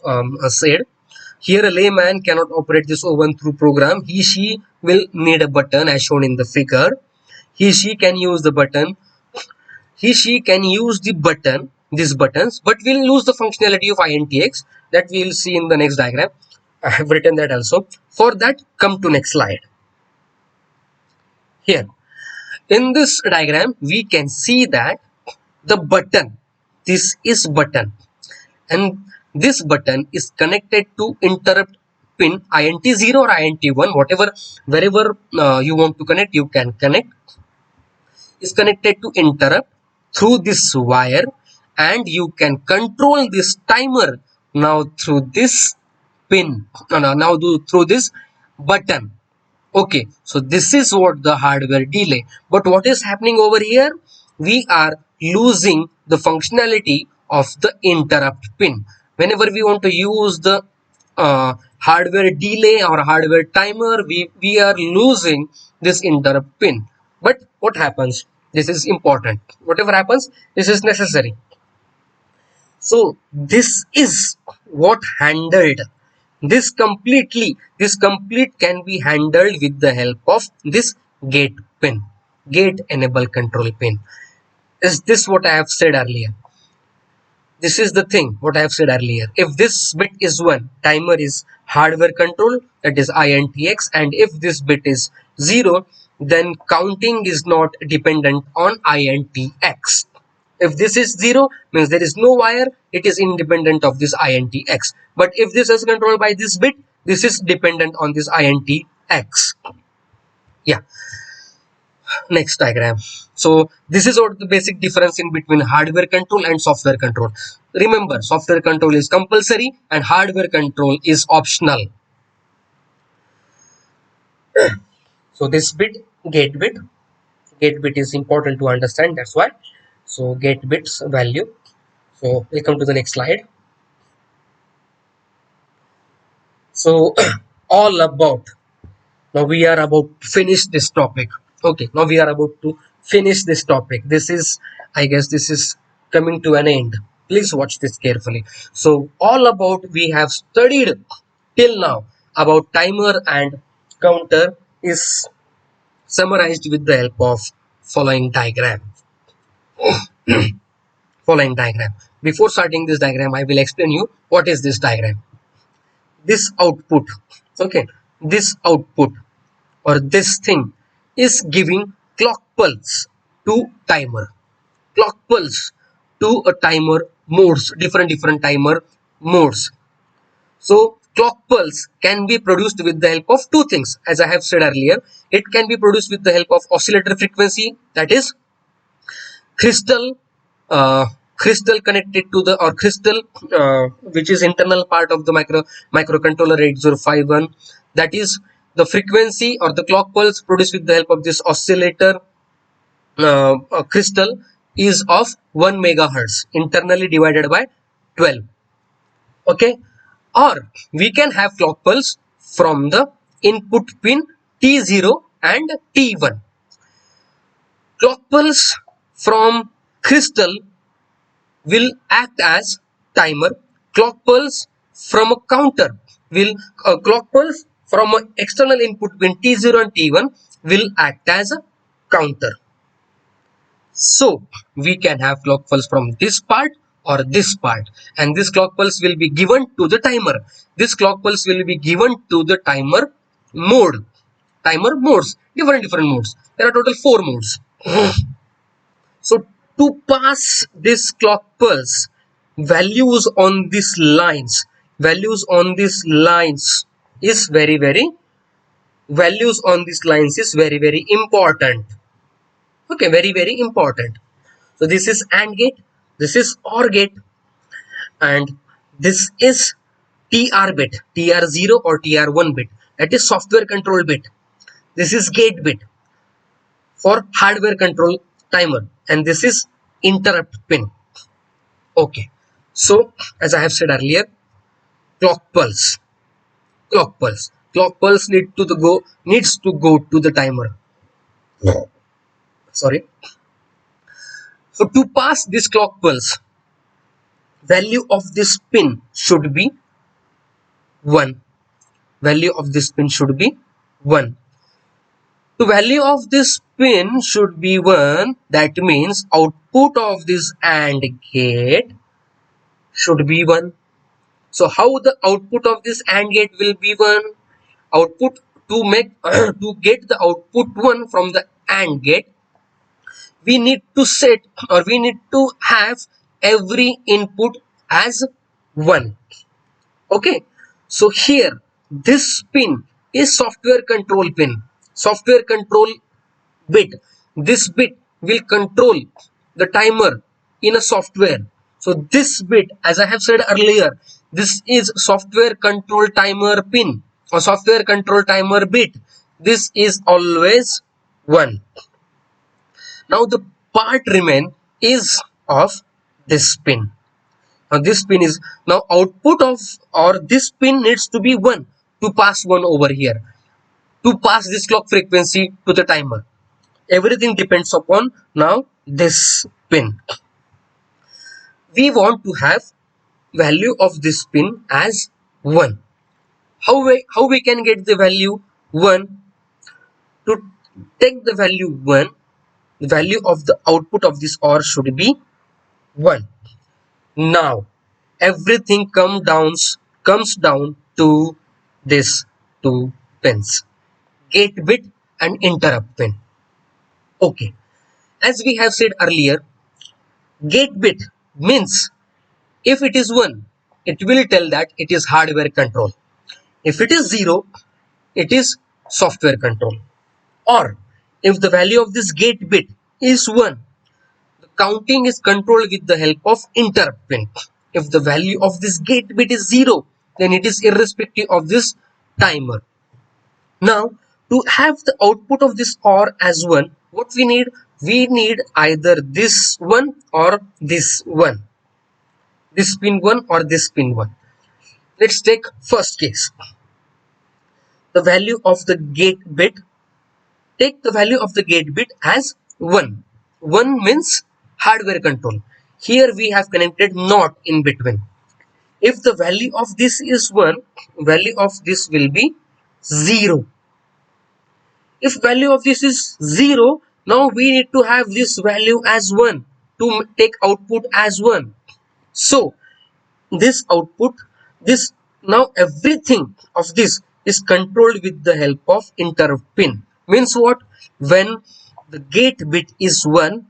said. Here a layman cannot operate this oven through program. He she will need a button as shown in the figure. He she can use the button. He she can use the button, these buttons, but will lose the functionality of INTX, that we will see in the next diagram. I have written that also. For that, come to next slide. Here in this diagram, we can see that the button, this is button, and this button is connected to interrupt pin INT0 or INT1, whatever, wherever you want to connect, you can connect, is connected to interrupt through this wire, and you can control this timer now through this pin, now through this button. Okay, so this is what the hardware delay. But what is happening over here? We are losing the functionality of the interrupt pin. Whenever we want to use the hardware delay or hardware timer, we are losing this interrupt pin. But what happens? This is important. Whatever happens, this is necessary. So this is what handled. This complete can be handled with the help of this gate pin, gate enable control pin. Is this what I have said earlier? This is the thing what I have said earlier. If this bit is 1, timer is hardware control, that is INTX, and if this bit is 0, then counting is not dependent on INTX. If this is 0, means there is no wire, it is independent of this INTX. But if this is controlled by this bit, this is dependent on this INTX. Yeah. Next diagram. So this is what the basic difference in between hardware control and software control. Remember, software control is compulsory and hardware control is optional. So this bit, gate bit is important to understand, that's why. So gate bits value. So we'll come to the next slide. So all about, now we are about to finish this topic. Okay, now we are about to finish this topic. This is, I guess this is coming to an end. Please watch this carefully. So all about, we have studied till now about timer and counter is summarized with the help of following diagram. Following diagram. Before starting this diagram, I will explain you what is this diagram. This output, okay, this output or this thing is giving clock pulse to timer, clock pulse to a timer modes, different timer modes. So clock pulse can be produced with the help of two things. As I have said earlier, it can be produced with the help of oscillator frequency, that is crystal, crystal connected to the, or crystal which is internal part of the microcontroller 8051, that is the frequency or the clock pulse produced with the help of this oscillator crystal is of 1 megahertz internally divided by 12. Okay, or we can have clock pulse from the input pin T0 and T1. Clock pulse from crystal will act as timer. Clock pulse from a counter will, clock pulse from an external input pin T0 and T1 will act as a counter. So we can have clock pulse from this part or this part, and this clock pulse will be given to the timer. This clock pulse will be given to the timer mode. Timer modes, different modes. There are total 4 modes. So to pass this clock pulse, values on these lines is very important. Okay, very important. So this is AND gate, this is OR gate, and this is TR bit, TR0 or TR1 bit, that is software control bit. This is gate bit for hardware control timer, and this is interrupt pin. Okay, so as I have said earlier, clock pulse needs to go to the timer. Sorry. So to pass this clock pulse, value of this pin should be 1. Value of this pin should be 1. The value of this pin should be 1. That means output of this AND gate should be 1. So how the output of this AND gate will be 1? Output, to make to get the output 1 from the AND gate, we need to set, or we need to have every input as 1. Okay, so here this pin is software control pin, software control bit. This bit will control the timer in a software. So this bit, as I have said earlier, this is software control timer pin or software control timer bit. This is always 1. Now the part remain is of this pin. Now this pin is now output of, or this pin needs to be 1 to pass 1 over here, to pass this clock frequency to the timer. Everything depends upon now this pin. We want to have value of this pin as 1. How we can get the value 1? To take the value 1, the value of the output of this OR should be 1. Now everything comes down to this two pins, gate bit and interrupt pin. Okay, as we have said earlier, gate bit means if it is 1, it will tell that it is hardware control. If it is 0, it is software control. Or if the value of this gate bit is 1, the counting is controlled with the help of interrupt pin. If the value of this gate bit is 0, then it is irrespective of this timer. Now, to have the output of this OR as 1, what we need? We need either this 1 or this 1. This pin 1 or this pin 1. Let's take first case. The value of the gate bit, take the value of the gate bit as 1. 1 means hardware control. Here we have connected NOT in between. If the value of this is 1, value of this will be 0. If value of this is 0, now we need to have this value as 1 to take output as 1. So this output, this now everything of this is controlled with the help of interrupt pin. Means what? When the gate bit is 1,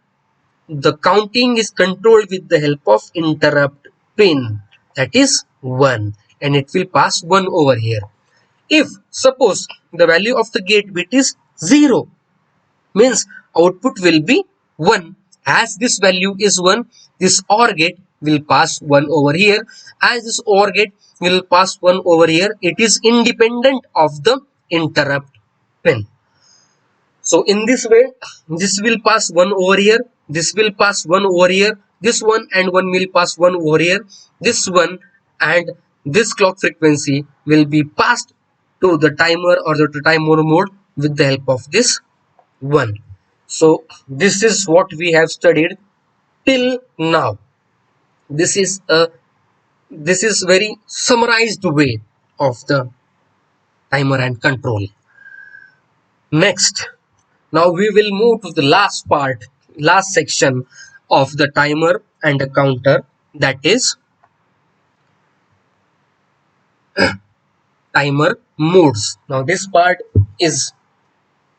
the counting is controlled with the help of interrupt pin, that is 1, and it will pass 1 over here. If suppose the value of the gate bit is 0, means output will be 1. As this value is 1, this OR gate will pass 1 over here. As this OR gate will pass 1 over here, it is independent of the interrupt pin. So in this way, this will pass 1 over here, this will pass 1 over here, this 1 and 1 will pass 1 over here, this 1 and this clock frequency will be passed to the timer or the timer mode with the help of this 1. So this is what we have studied till now. This is very summarized way of the timer and control. Next, now we will move to the last part, last section of the timer and the counter, that is timer modes. Now this part is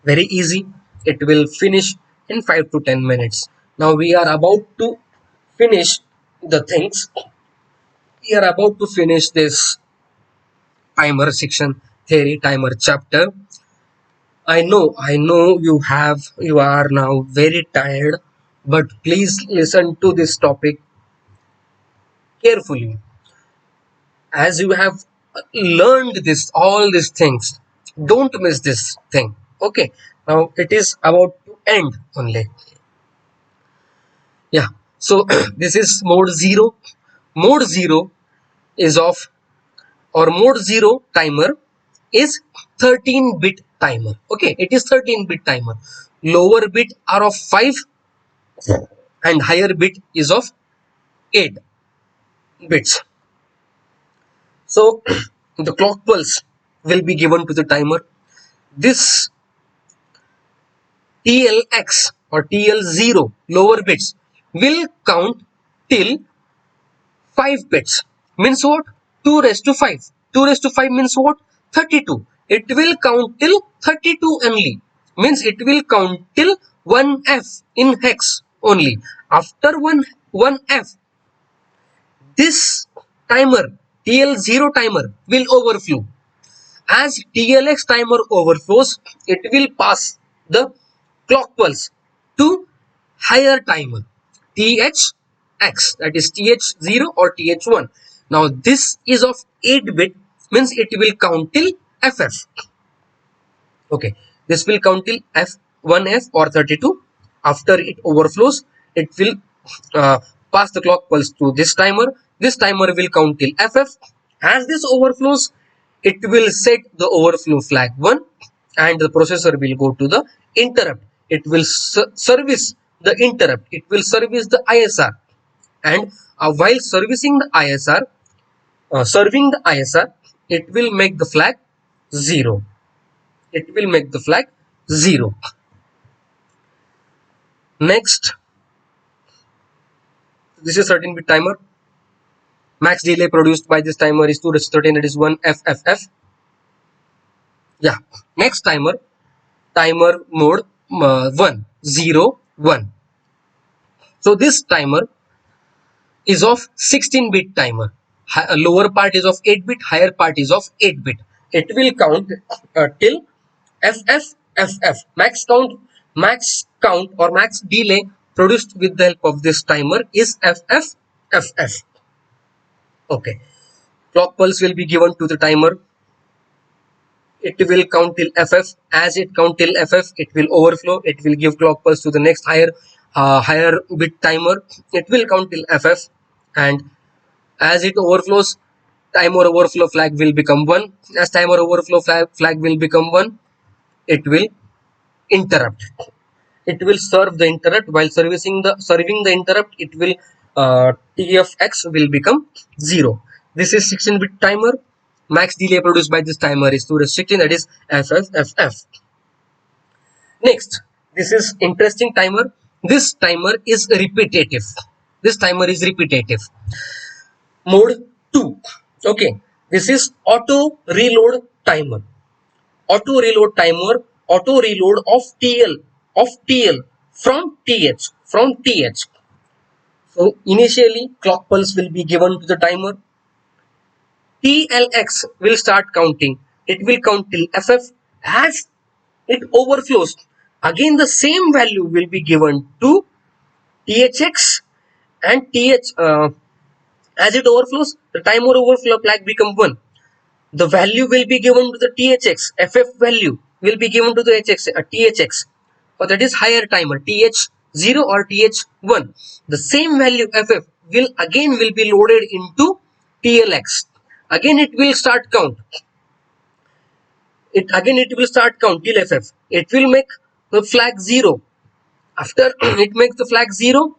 very easy. It will finish in 5 to 10 minutes. Now we are about to finish the things. We are about to finish this timer section, theory timer chapter. I know you are now very tired, but please listen to this topic carefully. As you have learned all these things, don't miss this thing. Okay, now it is about to end only. Yeah, so this is mode 0. Mode 0 is of, or mode 0 timer is 13-bit timer. Okay, it is 13-bit timer. Lower bit are of 5 and higher bit is of 8 bits. So the clock pulse will be given to the timer. This TLX or TL0 lower bits will count till 5 bits. Means what? 2 raised to 5. 2 raised to 5 means what? 32. It will count till 32 only. Means it will count till 1F in hex only. After 1F, this timer, TL0 timer will overflow. As TLX timer overflows, it will pass the clock pulse to higher timer THX, that is TH0 or TH1. Now this is of 8 bit, means it will count till FF. Okay, this will count till F1F or 32. After it overflows, it will pass the clock pulse to this timer. This timer will count till FF. As this overflows, it will set the overflow flag 1 and the processor will go to the interrupt. It will service the interrupt. It will service the ISR, and while servicing the ISR, serving the ISR, it will make the flag 0. It will make the flag 0. Next, this is 13-bit timer. Max delay produced by this timer is 213, that is 1 FFF. Yeah. Next timer mode 1 0 1. So this timer is of 16-bit timer. Lower part is of 8-bit, higher part is of 8-bit. It will count till FFFF. Max count or max delay produced with the help of this timer is FFFF. Okay. Clock pulse will be given to the timer. It will count till FF. As it count till FF, it will overflow. It will give clock pulse to the next higher bit timer. It will count till FF, and as it overflows, timer overflow flag will become 1. As timer overflow flag will become 1, it will interrupt. It will serve the interrupt. While serving the interrupt, it will TFX will become 0. This is 16-bit timer. Max delay produced by this timer is 216, that is FFFF. Next, this is interesting timer. This timer is repetitive. Mode 2. Okay, this is auto reload timer. Auto reload timer. Auto reload of TL from TH. So initially clock pulse will be given to the timer. TLX will start counting. It will count till FF. As it overflows, again the same value will be given to THX and TH. As it overflows, the timer overflow flag become 1. The value will be given to the THX. FF value will be given to the THX. Or that is higher timer TH0 or TH1. The same value FF will be loaded into TLX. Again it will start count. It will start count till FF. It will make the flag 0. After it makes the flag 0,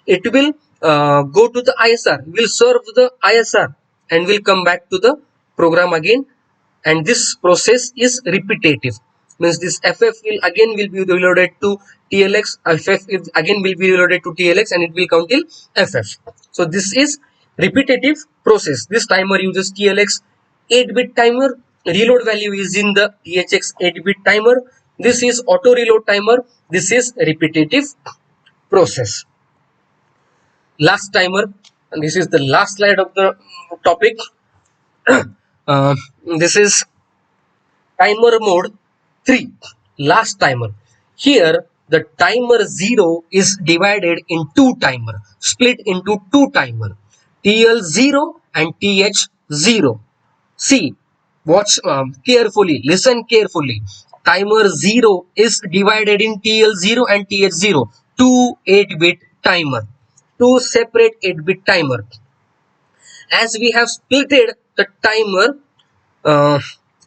it will go to the ISR. Will serve the ISR and will come back to the program again. And this process is repetitive. Means this FF will be reloaded to TLX. FF again will be reloaded to TLX, and it will count till FF. So this is repetitive process. This timer uses TLX 8-bit timer. Reload value is in the THX 8-bit timer. This is auto reload timer. This is repetitive process. Last timer, and this is the last slide of the topic. This is timer mode 3, last timer. Here the timer 0 is divided in 2 timer, split into 2 timer, TL0 and TH0. See, watch carefully, listen carefully. Timer 0 is divided in TL0 and TH0, 2 8-bit timer, 2 separate 8-bit timer. As we have splitted the timer,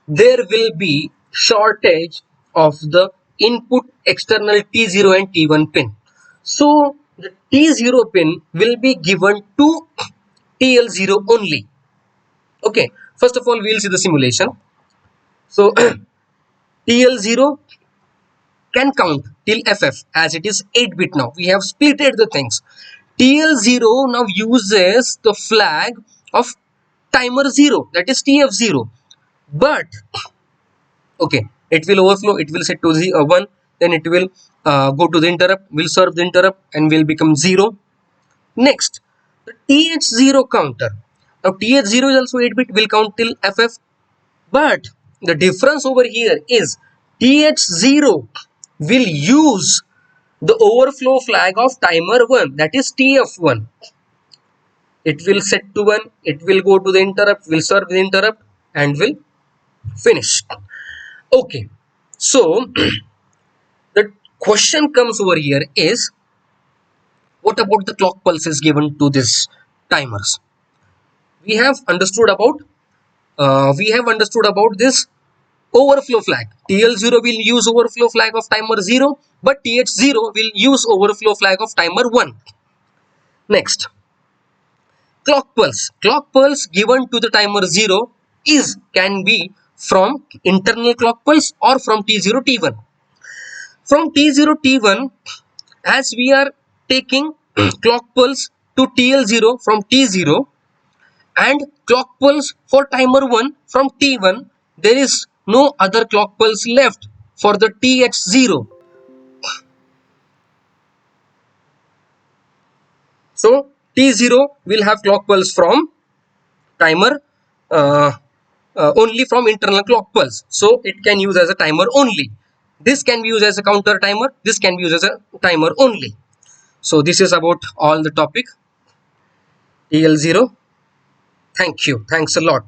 there will be shortage of the input external T0 and T1 pin. So the T0 pin will be given to TL0 only. Okay, first of all we will see the simulation. So TL0 can count till FF, as it is 8-bit now. We have splitted the things. TL0 now uses the flag of timer 0, that is TF0. But okay, it will overflow, it will set to 1, then it will go to the interrupt, will serve the interrupt and will become 0. Next, the TH0 counter. Now TH0 is also 8 bit, will count till FF. But the difference over here is TH0 will use the overflow flag of timer 1, that is TF1. It will set to 1, it will go to the interrupt, will serve the interrupt and will finish. Okay, so the question comes over here is, what about the clock pulses given to this timers? We have understood about this overflow flag. TL0 will use overflow flag of timer 0, but TH0 will use overflow flag of timer 1. Next, clock pulse. Clock pulse given to the timer 0 can be from internal clock pulse or from T0 T1. From T0 T1, as we are taking clock pulse to TL0 from T0 and clock pulse for timer 1 from T1, there is no other clock pulse left for the TH0. So T0 will have clock pulse from timer only from internal clock pulse. So it can use as a timer only. This can be used as a counter timer. This can be used as a timer only. So this is about all the topic TL0. Thank you. Thanks a lot.